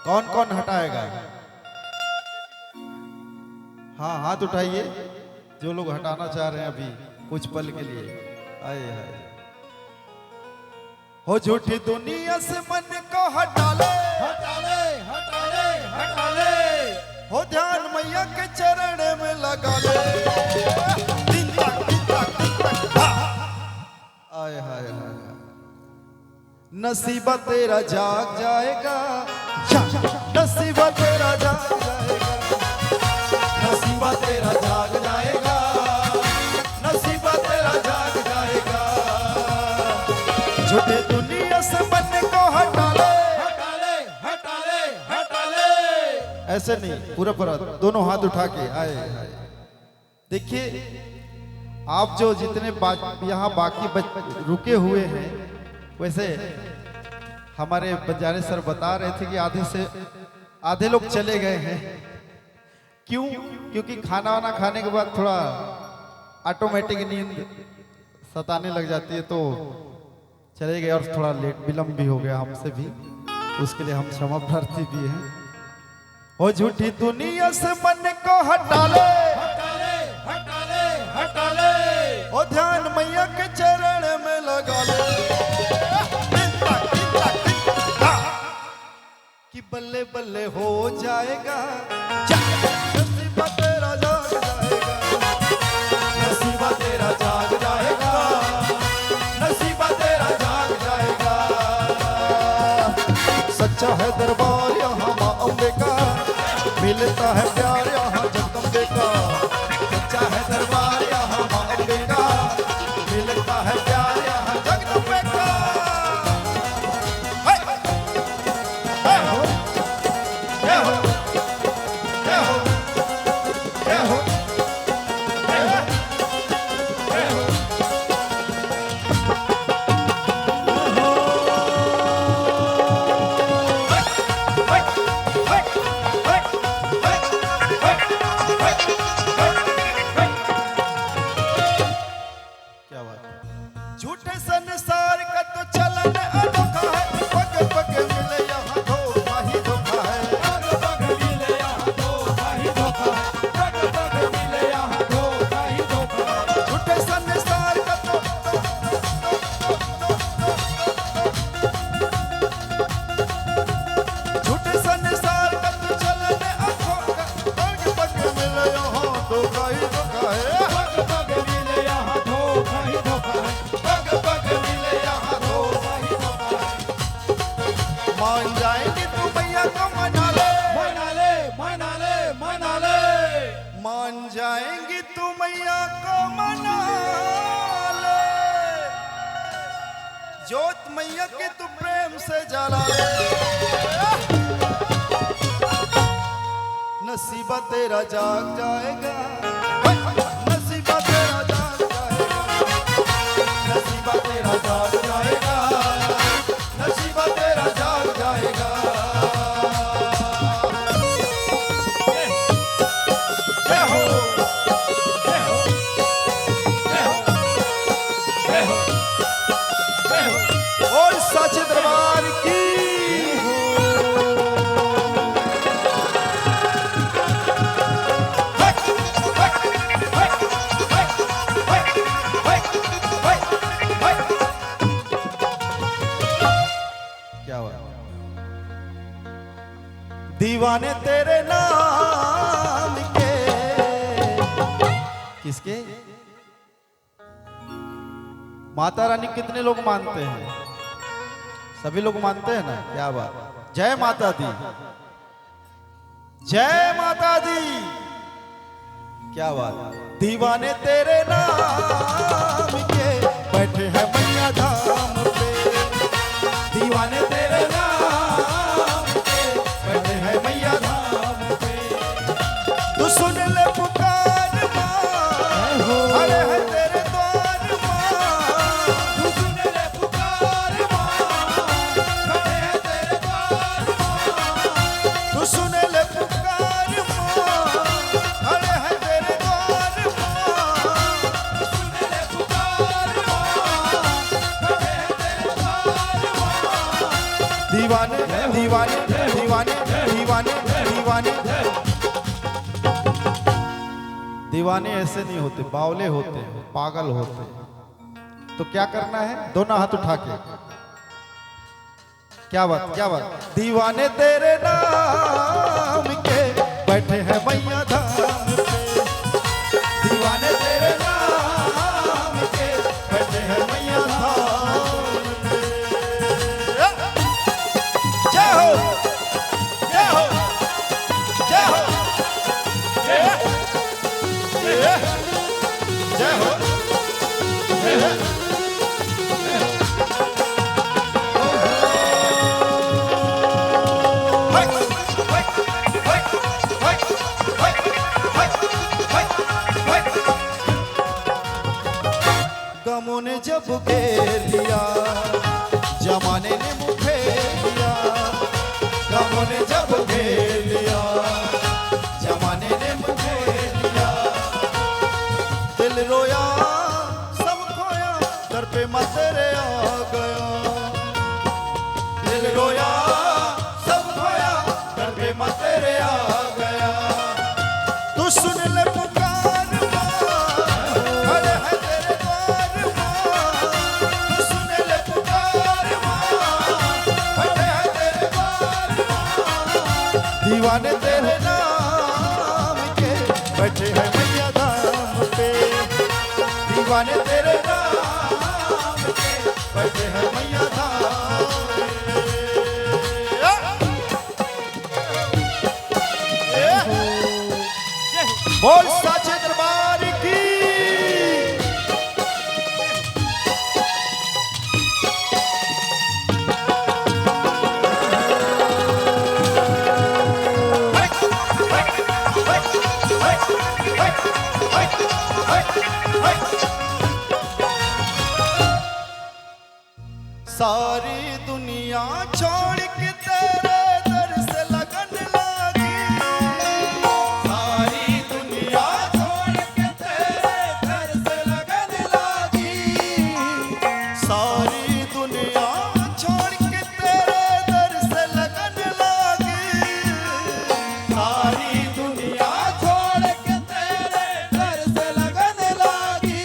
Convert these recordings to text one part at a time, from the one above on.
कौन कौन हटाएगा? हाँ हाथ उठाइए जो लोग हटाना चाह रहे हैं अभी कुछ पल के लिए। आए हाय हो झूठी दुनिया से मन को हटा ले, हटा ले, हटा ले, हटा ले। हो ध्यान मैया के चरण में लगा ले। आए हाय हाय नसीबा तेरा जाग जाएगा, नसीबा तेरा जाग जाएगा, नसीबा तेरा जाग जाएगा, नसीबा तेरा जाग जाएगा। झूठे दुनिया से मन को हटा ले, हटा ले, हटा ले, हटा ले। ऐसे नहीं, पूरा पूरा दोनों हाथ उठा के आए। देखिए आप जो जितने यहाँ बाकी रुके हुए हैं, वैसे हमारे बंजारे सर बता रहे थे कि आधे लोग चले गए हैं। क्यों? क्योंकि खाना वाना खाने के बाद थोड़ा ऑटोमेटिक नींद सताने लग जाती है, तो चले गए और थोड़ा लेट विलम्ब भी हो गया हमसे भी, उसके लिए हम क्षमा प्रार्थी भी हैं। हो झूठी दुनिया से मन को हटा ले, हटा ले, हटा ले, हटा ले। ओ ध्यान मैया के चरण में लगा ले। कि बल्ले बल्ले हो जाएगा, नसीबा तेरा जाग जाएगा, नसीबा तेरा जाग जाएगा, नसीबा तेरा जाग जाएगा। सच्चा है दरबार यहाँ माँ अम्बे का, मिलता है प्यार यहाँ जगदम्बे का। सच्चा है दरबार यहाँ माँ अम्बे का, मिलता है प्यार यहाँ जगदम्बे का। झूठे संसार का तो चलन अनोखा है, पग पग मिले यहाँ धोखा ही धोखा है, पग पग मिले यहाँ धोखा ही धोखा है, पग पग मिले यहाँ धोखा ही धोखा है। झूठे संसार का तो झूठे संसार का तो चलन अनोखा, पग पग मिले यहाँ धोखा ही धोखा है, पग पग मिले यहाँ धोखा ही धोखा है। मान जाएंगे तो मैया को मना ले, मना ले, मना ले, मना ले। मान जाएंगे तो मैया को मना ले। जोत मैया के तू प्रेम से जला ले। नसीबा तेरा जाग जाएगा, नसीबा तेरा जाग जाएगा, नसीबा तेरा जाग जाएगा, नसीबा तेरा जाग जाएगा। और सच दरबार की दीवाने तेरे नाम के। किसके? माता रानी कितने लोग मानते हैं? सभी लोग मानते हैं ना? क्या बात। जय माता दी, जय माता दी। क्या बात। दीवाने तेरे नाम के बैठे हैं मैया धाम पे, दीवाने तेरे नाम के बैठे हैं मैया धाम पे। तू सुन ले पुकार माँ, खड़े हैं तेरे द्वार माँ। तू सुन ले पुकार माँ, खड़े हैं तेरे द्वार माँ। तू सुन ले पुकार माँ, खड़े हैं तेरे द्वार माँ। तू सुन ले दीवाने दीवाने दीवाने दीवाने। दीवाने ऐसे नहीं होते, बावले होते, पागल होते। तो क्या करना है, दोनों हाथ उठा के, क्या बात क्या बात। दीवाने तेरे नाम के बैठे हैं मैया धाम पे, दीवाने तेरे नाम के बैठे हैं मैया धाम पे। जय हो जय हो जय हो जय हो जय हो। गमों ने जब घेर लिया, जमाने ने मुझे लिया, गमों ने जब घेर लिया, जमाने ने मुझे लिया। दिल रोया सब खोया, दर पे मैं तेरे आ गया। दिल रोया सब खोया, दर पे मैं तेरे आ गया। तू सुन ले पुकार माँ, खड़े हैं तेरे द्वार माँ। तू सुन ले पुकार माँ, खड़े हैं तेरे द्वार माँ। दीवाने तेरे नाम के बैठे हैं मैया धाम पे, दीवाने तेरे नाम के बैठे हैं मैया धाम पे। बोल साचे दरबार की। सारी दुनिया छोड़ के तेरे दर से लगन लगी, सारी दुनिया छोड़ के तेरे दर से लगन लगी, सारी दुनिया छोड़ के तेरे दर से लगन लगी, सारी दुनिया छोड़ के तेरे दर से लगन लगी।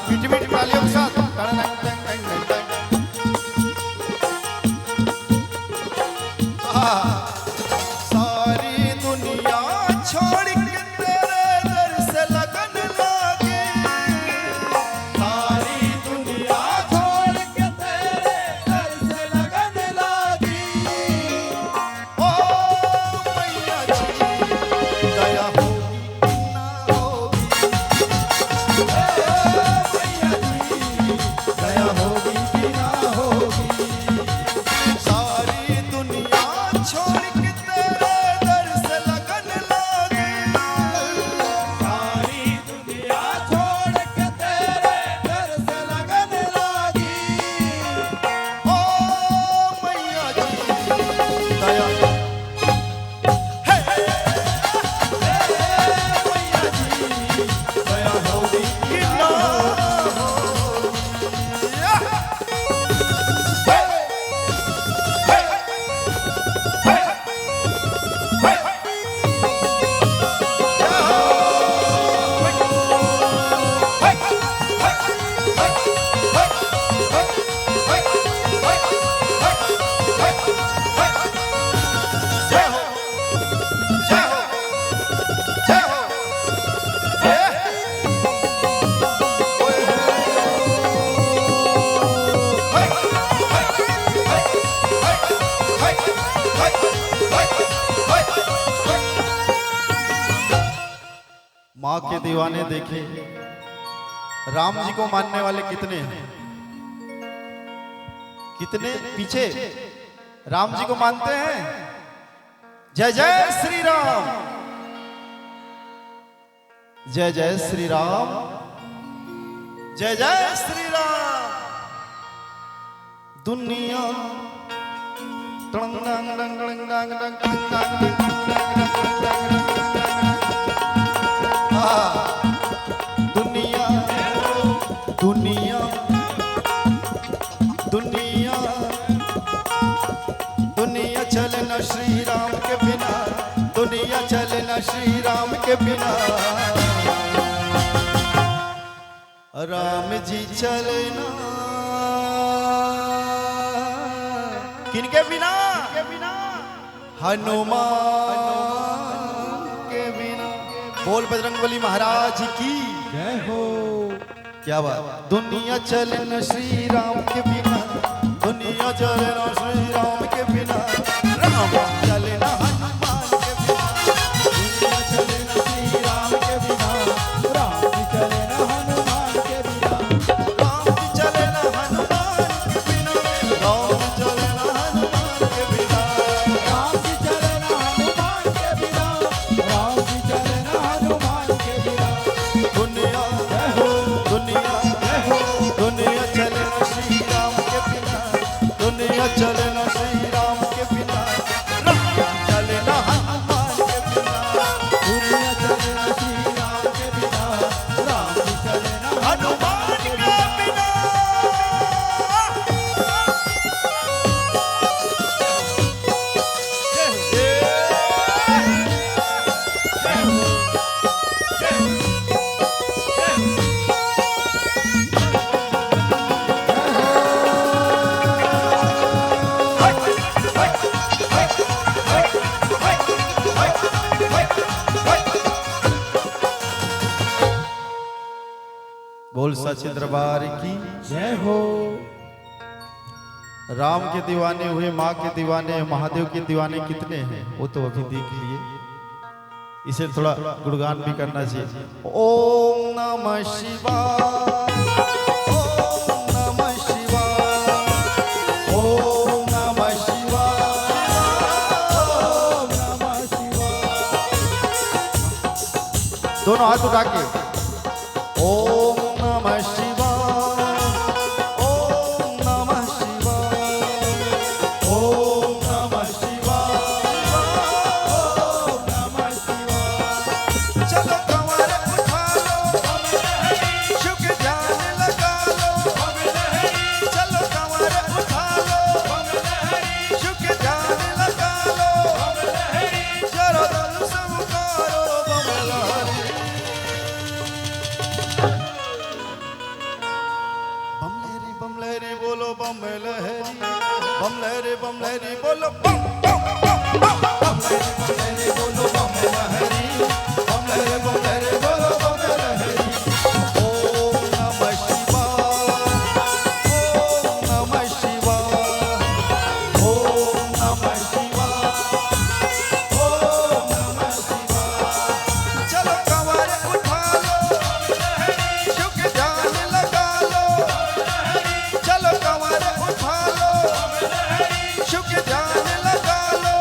मीठी मीठी तालियों के साथ सारी दुनिया छोड़ के तेरे दर से लगन लगी, सारी दुनिया छोड़ के तेरे दर से लगन लगी। ओ मैया जी दया होगी ना होगी, मैया जी दया होगी कि ना होगी। सारी दुनिया छोड़ के तेरे दर से लगन लगी, सारी दुनिया छोड़ के तेरे दर से लगन लगी। ओ मैया जी दया, हे मैया जी दया होगी कि ना जय हो जय हो जय हो। माँ के दीवाने देखे, राम जी को मानने वाले कितने हैं, कितने पीछे राम जी को मानते हैं। जय जय श्री राम, जय जय श्री राम, जय जय श्री राम। दुनिया दुनिया दुनिया दुनिया दुनिया चले न श्री राम के बिना, दुनिया चले न श्री राम के बिना, राम जी चले न किनके बिना, हनुमान के बिना। बोल बजरंगबली महाराज की जय हो। क्या बात। दुनिया चले न श्री राम के बिना, दुनिया चले न श्री राम के बिना, राम चले न हनुमान के बिना, दुनिया चले न श्री राम के बिना, राम जी चले न हनुमान के बिना, राम चले न हनुमान के बिना, राम चले न हनुमान के बिना, राम जी चले न हनुमान के बिना, राम जी चले न हनुमान के बिना। दुनिया दुनिया दुनिया चले न श्री राम के बिना, दुनिया चले न श्री राम के बिना, राम चले न हनुमान के बिना, दुनिया चले न श्री राम के बिना, राम जी चले न हनुमान के बिना। बोल सच्चे दरबार की जय हो। राम के दीवाने हुए, माँ के दीवाने, महादेव के दीवाने कितने हैं वो तो अभी देख लिए। इसे थोड़ा गुणगान भी करना चाहिए। ओम नमः शिवाय, ओम नमः शिवाय, ओम नमः शिवाय, ओम नमः शिवाय। दोनों हाथ उठा के ओम नमः शिवाय, ओम नमः शिवाय, ओम नमः शिवाय, ओम नमः शिवाय। चलो कमर उठा लो, शिव के ध्यान लगा लो, चलो कमर उठा लो, शिव के ध्यान लगा लो, जरा दिल से पुकारो बम लहरी। बम लहरी बोलो बम लहरी, बम लहरी बोलो बम बम बम बम लहरी बोलो बम लहरी, बम लहरी बोलो बम लहरी। ओम नमः शिवाय, ओम नमः शिवाय, ओम नमः शिवाय, ओम नमः शिवाय। चलो कमर उठा लो, शिव के ध्यान लगा लो, चलो कमर उठा लो, शिव के ध्यान लगा लो,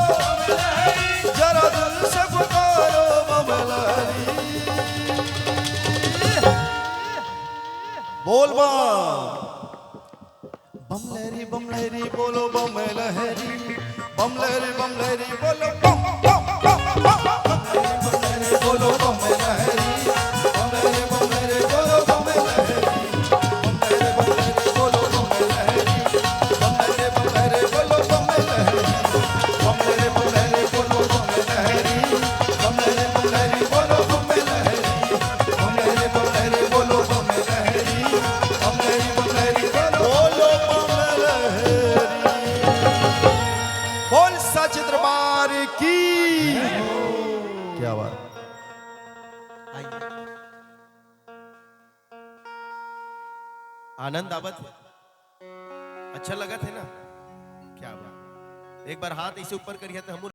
जरा दिल से पुकारो बम लहरी। बोल बम लहरी बोलो बम लहरी, बम लहरी बोलो बम बम बम बम लहरी बोलो बम लहरी, बम लहरी बोलो बम लहरी, बम लहरी बोलो बम लहरी, बम लहरी बोलो बम लहरी, बम लहरी बोलो बम लहरी, बम लहरी बोलो बम लहरी, बम लहरी बोलो बम लहरी, बम लहरी बोलो बम लहरी। बोल सच दरबार की क्या बात। आनंद आवत अच्छा लगा थे ना। क्या बात। एक बार हाथ ऐसे ऊपर करिए तो हम